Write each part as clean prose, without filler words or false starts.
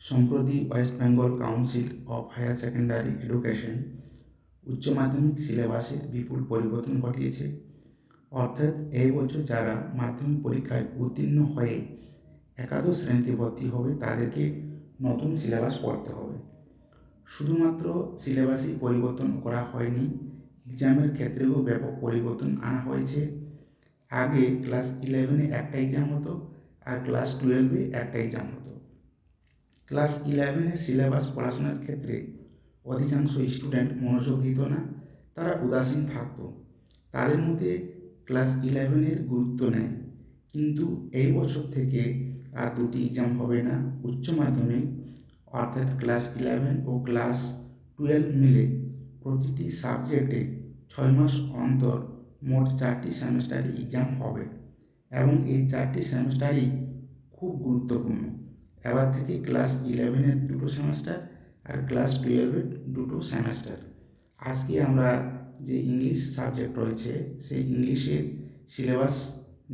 সম্প্রতি West Bengal council of higher secondary education উচ্চ মাধ্যমিক সিলেবাসের বিপুল পরিবর্তন ঘটিয়েছে। অর্থাৎ এই বছর যারা মাধ্যমিক পরীক্ষায় উত্তীর্ণ হয়ে একাদশ শ্রেণীতে ভর্তি হবে তাদেরকে নতুন সিলেবাস পড়তে হবে। শুধুমাত্র সিলেবাসই পরিবর্তন করা হয়নি, এক্সামের ক্ষেত্রেও ব্যাপক পরিবর্তন আনা হয়েছে। আগে ক্লাস 11-এ একটা এক্সাম হতো আর ক্লাস 12-এ একটা এক্সাম হতো। ক্লাস 11-এর সিলেবাস পড়াশোনার ক্ষেত্রে অধিকাংশ স্টুডেন্ট মনোযোগ দিত না, তারা উদাসীন থাকতো, তাদের মধ্যে ক্লাস 11-এর গুরুত্ব নেয়। কিন্তু এই বছর থেকে আর দুটি এক্সাম হবে না, উচ্চ মাধ্যমিক অর্থাৎ ক্লাস 11 ও ক্লাস 12 মিলে প্রতিটি সাবজেক্টে 6 মাস অন্তর মোট 4টি সেমেস্টারে এক্সাম হবে এবং এই 4টি সেমেস্টারই খুব গুরুত্বপূর্ণ। এবার থেকে ক্লাস 11-এর দুটো সেমেস্টার আর ক্লাস 12-এর দুটো সেমেস্টার। আজকে আমরা যে ইংলিশ সাবজেক্ট রয়েছে সেই ইংলিশের সিলেবাস,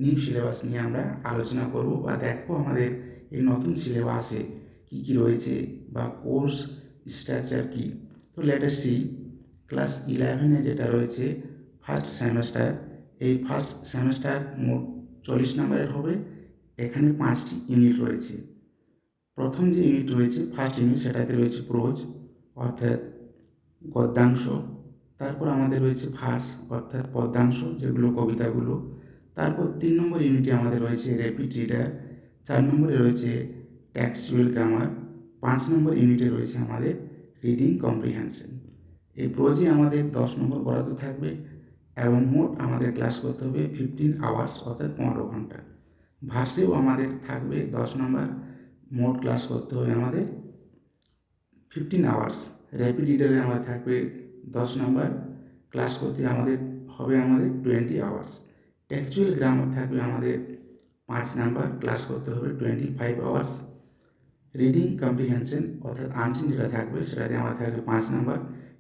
নিউ সিলেবাস নিয়ে আমরা আলোচনা করব বা দেখব আমাদের এই নতুন সিলেবাসে কী কী রয়েছে বা কোর্স স্ট্রাকচার কী। তো লেট আস সি ক্লাস 11-এ যেটা রয়েছে ফার্স্ট সেমেস্টার, এই ফার্স্ট সেমেস্টার মোট 40 নম্বরের হবে। এখানে 5টি ইউনিট রয়েছে। প্রথম যে ইউনিট রয়েছে ফার্স্ট ইউনিট, সেটাতে রয়েছে প্রোজ অর্থাৎ গদ্যাংশ। তারপর আমাদের রয়েছে ভার্স অর্থাৎ পদ্যাংশ, যেগুলো কবিতাগুলো। তারপর 3 নম্বর ইউনিটে আমাদের রয়েছে র্যাপিড রিডার, 4 নম্বরে রয়েছে টেক্সচুয়াল গ্রামার, 5 নম্বর ইউনিটে রয়েছে আমাদের রিডিং কম্প্রিহেনশন। এই প্রোজে আমাদের 10 নম্বর বরাদ্দ থাকবে এবং মোট আমাদের ক্লাস করতে হবে 15 আওয়ার্স অর্থাৎ 15 ঘন্টা। ভার্সেও আমাদের থাকবে 10 নম্বর, মোট ক্লাস করতে হবে আমাদের 15 আওয়ার্স। র্যাপিড রিডারে আমাদের থাকবে 10 নম্বর, ক্লাস করতে হবে আমাদের 20 আওয়ার্স। টেক্সচুয়াল গ্রামার থাকবে আমাদের 5 নাম্বার, ক্লাস করতে হবে 25 আওয়ার্স। রিডিং কম্প্রিহেনশন অর্থাৎ আনসিন যেটা থাকবে সেটাতে আমাদের থাকবে 5 নাম্বার,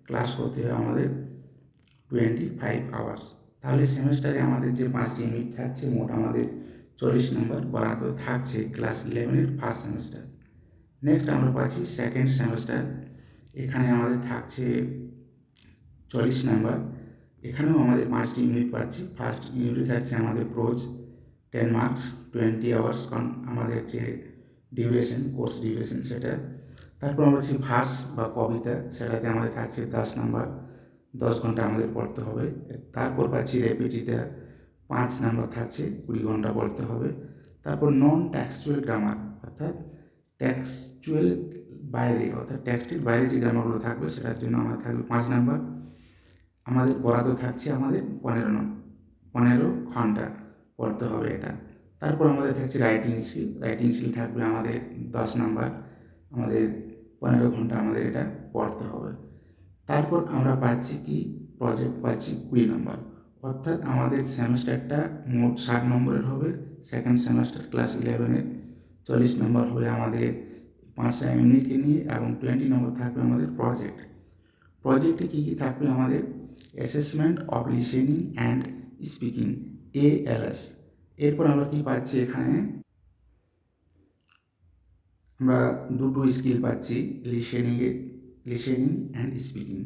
ক্লাস করতে হবে আমাদের 25 আওয়ার্স। তাহলে সেমেস্টারে আমাদের যে 5টি ইউনিট থাকছে মোট আমাদের 40 নম্বর বরাদ্দ থাকছে ক্লাস 11-এর ফার্স্ট সেমেস্টার। নেক্সট আমরা পাচ্ছি সেকেন্ড সেমেস্টার, এখানে আমাদের থাকছে 40 নাম্বার। এখানেও আমাদের 5টি ইউনিট পাচ্ছি। ফার্স্ট ইউনিটে থাকছে আমাদের প্রোজ 10 মার্কস, 20 আওয়ার্স আমাদের যে ডিউরেশন, কোর্স ডিউরেশন সেটা। তারপর আমরা পাচ্ছি ভার্স বা কবিতা, সেটাতে আমাদের থাকছে 10 নাম্বার, 10 ঘন্টা আমাদের পড়তে হবে। তারপর পাচ্ছি র্যাপিড রিডার, 5 নাম্বার থাকছে, 20 ঘন্টা পড়তে হবে। তারপর নন টেক্সচুয়াল গ্রামার অর্থাৎ টেক্সচুয়াল বাইরে অর্থাৎ টেক্সটের বাইরে যে গ্রামারগুলো থাকবে সেটার জন্য আমাদের থাকবে 5 নাম্বার, আমাদের বরাদ্দ থাকছে আমাদের 15 ঘন্টা পড়তে হবে এটা। তারপর আমাদের থাকছে রাইটিং স্কিল, রাইটিং স্কিল থাকবে আমাদের 10 নাম্বার, আমাদের 15 ঘন্টা আমাদের এটা পড়তে হবে। তারপর আমরা পাচ্ছি কি প্রজেক্ট পাচ্ছি 20 নম্বর, অর্থাৎ আমাদের সেমেস্টারটা মোট 60 নম্বরের হবে। সেকেন্ড সেমেস্টার ক্লাস 11-এর 40 নম্বর হবে আমাদের 5টা ইউনিটকে নিয়ে এবং 20 নম্বর থাকবে আমাদের প্রজেক্ট। প্রজেক্টে কী কী থাকবে আমাদের assessment of listening and speaking, ALS। এরপর আমরা কি পাচ্ছি এখানে আমরা দুটো স্কিল পাচ্ছি লিসেনিং অ্যান্ড স্পিকিং।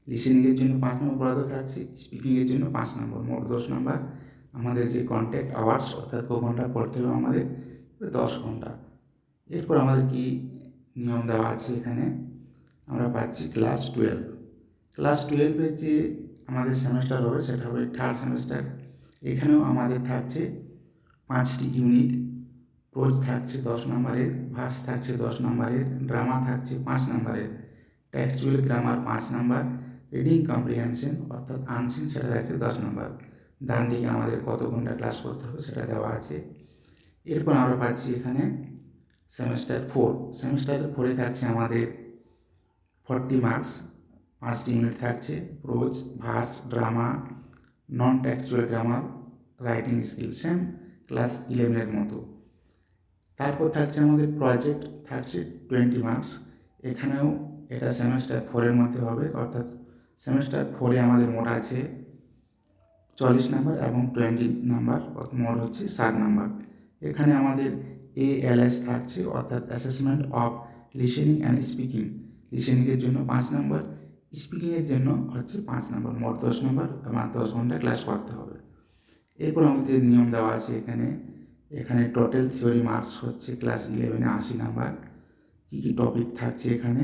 লিসেনিংয়ের জন্য 5 নম্বর বরাদ্দ থাকছে, স্পিকিংয়ের জন্য 5 নম্বর, মোট 10 নম্বর। আমাদের যে কন্ট্যাক্ট আওয়ার্স অর্থাৎ ক ঘন্টা পড়তে হবে আমাদের 10 ঘন্টা। এরপর আমাদের কি নিয়ম দেওয়া আছে এখানে আমরা পাচ্ছি ক্লাস 12। ক্লাস 12-এর যে আমাদের সেমেস্টার হবে সেটা হবে থার্ড সেমেস্টার। এখানেও আমাদের থাকছে 5টি ইউনিট, প্রোজ থাকছে 10 নম্বরের, ভার্স থাকছে 10 নম্বরের, ড্রামা থাকছে 5 নম্বরের, টেক্সচুয়াল গ্রামার 5 নম্বর, রিডিং কম্প্রিহেনশন অর্থাৎ আনসিন সেটা থাকছে 10 নম্বর। ডান দিকে আমাদের কত ঘন্টা ক্লাস করতে হবে সেটা দেওয়া আছে। এরপর আমরা পাচ্ছি এখানে সেমেস্টার 4। সেমেস্টার 4-এ থাকছে আমাদের 40 মার্কস, 5টি ইউনিট থাকছে, prose, verse, drama, non textual grammar, writing skill, same class 11-এর মতো। তারপর থাকছে আমাদের প্রজেক্ট, থাকছে 20 মার্কস। এখানেও এটা সেমেস্টার 4-এর মধ্যে হবে, অর্থাৎ সেমেস্টার 4-এ আমাদের মোট আছে 40 নাম্বার এবং 20 নাম্বার, মোট হচ্ছে 60 নাম্বার। এখানে আমাদের ALS থাকছে অর্থাৎ assessment of listening and speaking, লিসেনিংয়ের জন্য 5 নম্বর, স্পিকিংয়ের জন্য হচ্ছে 5 নম্বর, মোট 10 নম্বর, আমার 10 ঘন্টা ক্লাস করতে হবে। এরপর আমাদের নিয়ম দেওয়া আছে এখানে টোটাল থিওরি মার্কস হচ্ছে ক্লাস 11-এ 80 নাম্বার। কী কী টপিক থাকছে এখানে,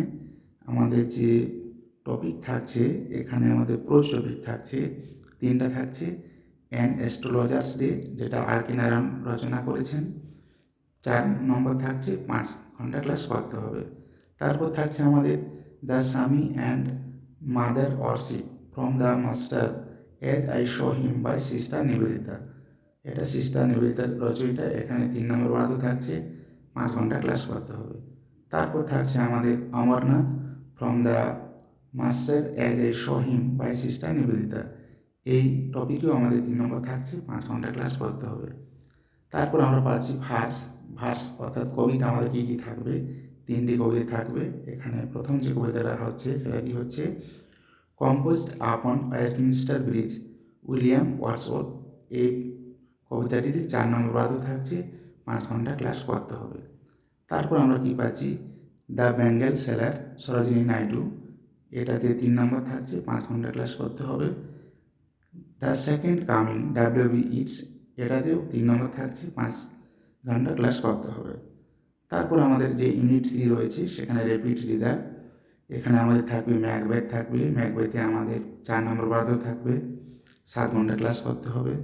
আমাদের যে টপিক থাকছে এখানে আমাদের প্রোজ টপিক থাকছে 3টা থাকছে। অ্যান অ্যাস্ট্রোলজার্স ডে, যেটা আর.কে. নারায়ণ রচনা করেছেন, 4 নম্বর থাকছে, 5 ঘন্টা ক্লাস করতে হবে। তারপর থাকছে আমাদের the Swami and mother worship from the master as I saw him by Sister Nivedita, এটা সিস্টার নিবেদিতার রচয়িতা। এখানে 3 নম্বর বরাদ্দ থাকছে, 5 ঘন্টা ক্লাস করতে হবে। তারপর থাকছে আমাদের Amarnath from the master as I saw him by Sister Nivedita, এই টপিকেও আমাদের 3 নম্বর থাকছে, 5 ঘন্টা ক্লাস করতে হবে। তারপর আমরা পাচ্ছি ভার্স অর্থাৎ কবিতা আমাদের কী কী থাকবে, 3টি কবিতা থাকবে। এখানে প্রথম যে কবিতাটা হচ্ছে সেটা কি হচ্ছে, কম্পোজড আপন ওয়েস্টমিনস্টার ব্রিজ উইলিয়াম ওয়ার্ডসওয়ার্থ, এই কবিতাটিতে 4 নম্বর বরাদ্দ থাকছে, 5 ঘন্টা ক্লাস করতে হবে। তারপর আমরা কি পাচ্ছি, the bangle seller Sarojini Naidu, এটাতে 3 নম্বর থাকছে, 5 ঘন্টা ক্লাস করতে হবে। The second coming W. ইটস, এটাতেও 3 নম্বর থাকছে, 5 ঘন্টা ক্লাস করতে হবে। তারপর আমাদের যে ইউনিট 3 রয়েছে সেখানে রেপিড রিডার, এখানে আমাদের থাকবে ম্যাকবেথ থাকবে, ম্যাকবেথে আমাদের 4 নম্বর বরাদ্দ থাকবে, 7 ঘন্টা ক্লাস করতে হবে।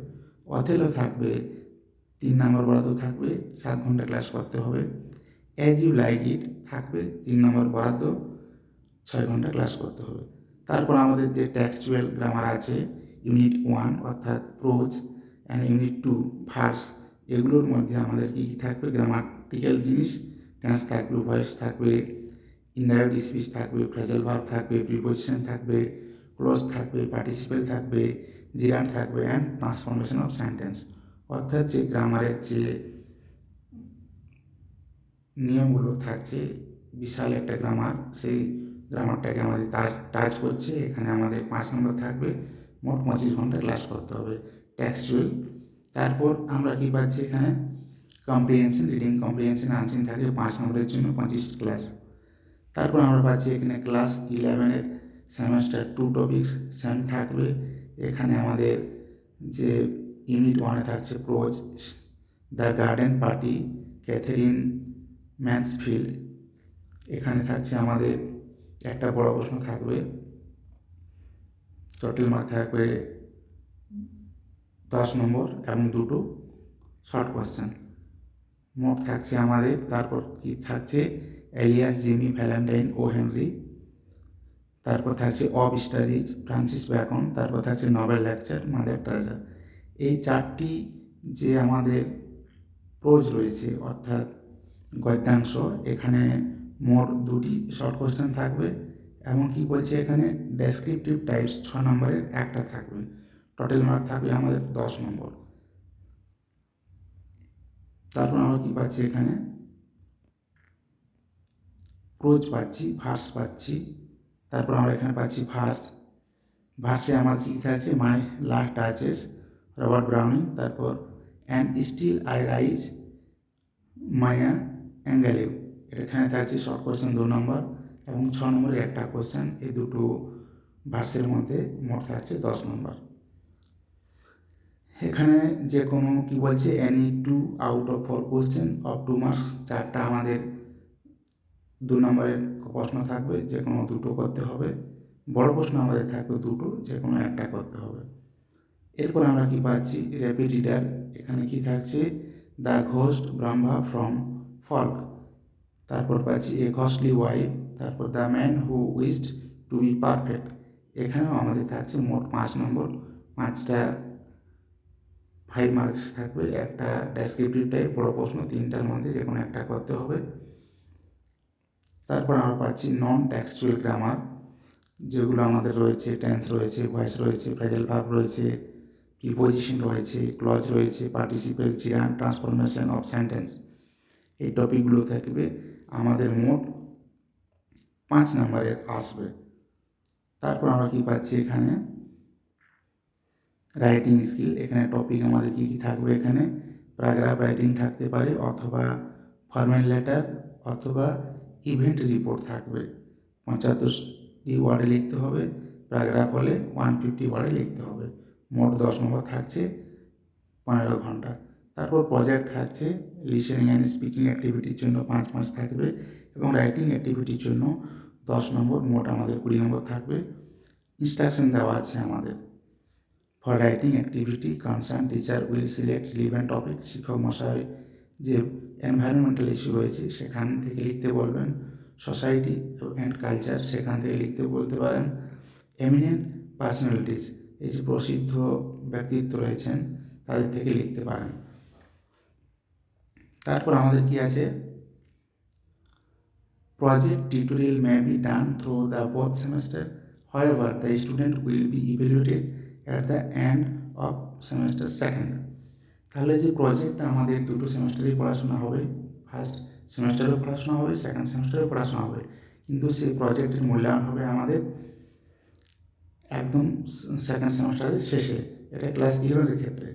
অথেলো থাকবে, 3 নম্বর বরাদ্দ থাকবে, 7 ঘন্টা ক্লাস করতে হবে। অ্যাজ ইউ লাইক ইট থাকবে, 3 নম্বর বরাদ্দ, 6 ঘন্টা ক্লাস করতে হবে। তারপর আমাদের যে টেক্সচুয়াল গ্রামার আছে ইউনিট 1 অর্থাৎ প্রোজ অ্যান্ড ইউনিট 2 ভার্স, এগুলোর মধ্যে আমাদের কী কী থাকবে, গ্রামাটিক্যাল জিনিস, টেন্স থাকবে, ভয়েস থাকবে, ইনডাইরেক্ট স্পিচ থাকবে, ফ্রেজাল ভার্ব থাকবে, প্রিপোজিশন থাকবে, ক্লোজ থাকবে, পার্টিসিপেল থাকবে, জিরান্ড থাকবে অ্যান্ড ট্রান্সফরমেশন অফ সেন্টেন্স, অর্থাৎ যে গ্রামারের যে নিয়মগুলো থাকছে, বিশাল একটা গ্রামার, সেই গ্রামারটাকে আমাদের টাচ করছে। এখানে আমাদের 5 নম্বর থাকবে, মোট 25 ঘন্টা ক্লাস করতে হবে টেক্সচুয়াল। তারপর আমরা কী পাচ্ছি এখানে, কম্প্রিহেনশন, রিডিং কম্প্রিহেনশন আনসিন থাকবে 5 নম্বরের জন্য 25 ক্লাস। তারপর আমরা পাচ্ছি এখানে ক্লাস 11-এর সেমেস্টার 2 টপিক্স সেম থাকবে। এখানে আমাদের যে ইউনিট 1-এ থাকছে pros, the garden party, Catherine Mansfield, এখানে থাকছে আমাদের একটা বড় প্রশ্ন থাকবে, টোটাল মার্ক থাকবে 10 নম্বর এবং 2টো শর্ট কোয়েশ্চেন, মোট থাকছে আমাদের। তারপর কি থাকছে, এলিয়াস, জিমি, ভ্যালেন্টাইন ও হেনরি। তারপর থাকছে অফ স্টাডিজ, ফ্রান্সিস ব্যাকন। তারপর থাকছে নোবেল লেকচার, মাদার টেরেসা। এই 4টি যে আমাদের প্রোজ রয়েছে অর্থাৎ গদ্যাংশ, এখানে মোট 2টি শর্ট কোয়েশ্চেন থাকবে এবং কি বলছে এখানে ডেসক্রিপটিভ টাইপস 6 নম্বরের একটা থাকবে। টোটাল মার্ক থাকবে আমাদের 10 নম্বর। তারপর আমরা কী পাচ্ছি এখানে, প্রোজ পাচ্ছি, ভার্স পাচ্ছি। তারপর আমরা এখানে পাচ্ছি ভার্সে আমার কী থাকছে, মাই লাস্ট টাচেস, রবার্ট ব্রাউনিং। তারপর অ্যান্ড স্টিল আই রাইজ, মায়া অ্যাঙ্গেলিউ, এখানে থাকছে শর্ট কোয়েশ্চেন 2 নম্বর এবং 6 নম্বরের একটা কোয়েশ্চেন। এই দুটো ভার্সের মধ্যে মোট থাকছে 10 নম্বর। এখানে যে কোনো কী বলছে, any 2 out of 4 question of 2 marks, 4টা আমাদের 2 নম্বরের প্রশ্ন থাকবে, যে কোনো 2টো করতে হবে। বড় প্রশ্ন আমাদের থাকবে 2টো, যে কোনো একটা করতে হবে। এরপর আমরা কি পাচ্ছি, র্যাপিড রিডার, এখানে কি থাকছে, the ghost Brahma from folk. তারপর পাচ্ছি এ কস্টলি ওয়াইফ। তারপর the man who wished to be perfect, এখানেও আমাদের থাকছে মোট 5 নম্বর, 5টা 5 মার্কস থাকবে। একটা ডেসক্রিপটিভ টাইপ বড় প্রশ্ন, 3টার মধ্যে যে কোনো একটা করতে হবে। তারপর আমরা পাচ্ছি নন টেক্সচুয়াল গ্রামার, যেগুলো আমাদের রয়েছে, টেন্স রয়েছে, ভয়েস রয়েছে, ফ্রেজাল ভার্ব রয়েছে, প্রিপোজিশন রয়েছে, ক্লজ রয়েছে, পার্টিসিপেল, জিরান্ড, ট্রান্সফরমেশন অফ সেন্টেন্স, এই টপিকগুলো থাকবে আমাদের মোট 5 নম্বরের আসবে। তারপর আমরা কি পাচ্ছি এখানে, রাইটিং স্কিল, এখানে টপিক আমাদের কী কী থাকবে, এখানে প্যারাগ্রাফ রাইটিং থাকতে পারে, অথবা ফর্মাল লেটার, অথবা ইভেন্ট রিপোর্ট থাকবে। 75টি ওয়ার্ডে লিখতে হবে, প্যারাগ্রাফ হলে 150 ওয়ার্ডে লিখতে হবে। মোট 10 নম্বর থাকছে 15 ঘন্টা। তারপর প্রজেক্ট থাকছে, লিসেনিং অ্যান্ড স্পিকিং অ্যাক্টিভিটির জন্য 5 মাস থাকবে এবং রাইটিং অ্যাক্টিভিটির জন্য 10 নম্বর, মোট আমাদের 20 নম্বর থাকবে। ইনস্ট্রাকশন দেওয়া আছে আমাদের। For writing activity concern teacher will select relevant topic. শিক্ষক মশাই যে এনভায়রনমেন্টাল ইস্যু রয়েছে সেখান থেকে লিখতে বলবেন। সোসাইটি অ্যান্ড কালচার, সেখান থেকে লিখতে বলতে পারেন। এমিনেন্ট পার্সোনালিটিস, এই যে প্রসিদ্ধ ব্যক্তিত্ব রয়েছেন তাদের থেকে লিখতে পারেন। তারপর আমাদের কি আছে, project tutorial may be done through the both semester. However, the student will be evaluated at the end of semester second. তাহলে যে প্রজেক্টটা আমাদের দুটো সেমেস্টারেই পড়াশোনা হবে, ফার্স্ট সেমেস্টারেও পড়াশোনা হবে, সেকেন্ড সেমেস্টারেও পড়াশোনা হবে, কিন্তু সেই প্রজেক্টের মূল্যায়ন হবে আমাদের একদম সেকেন্ড সেমেস্টারের শেষে। এটা ক্লাস 11-এর ক্ষেত্রে।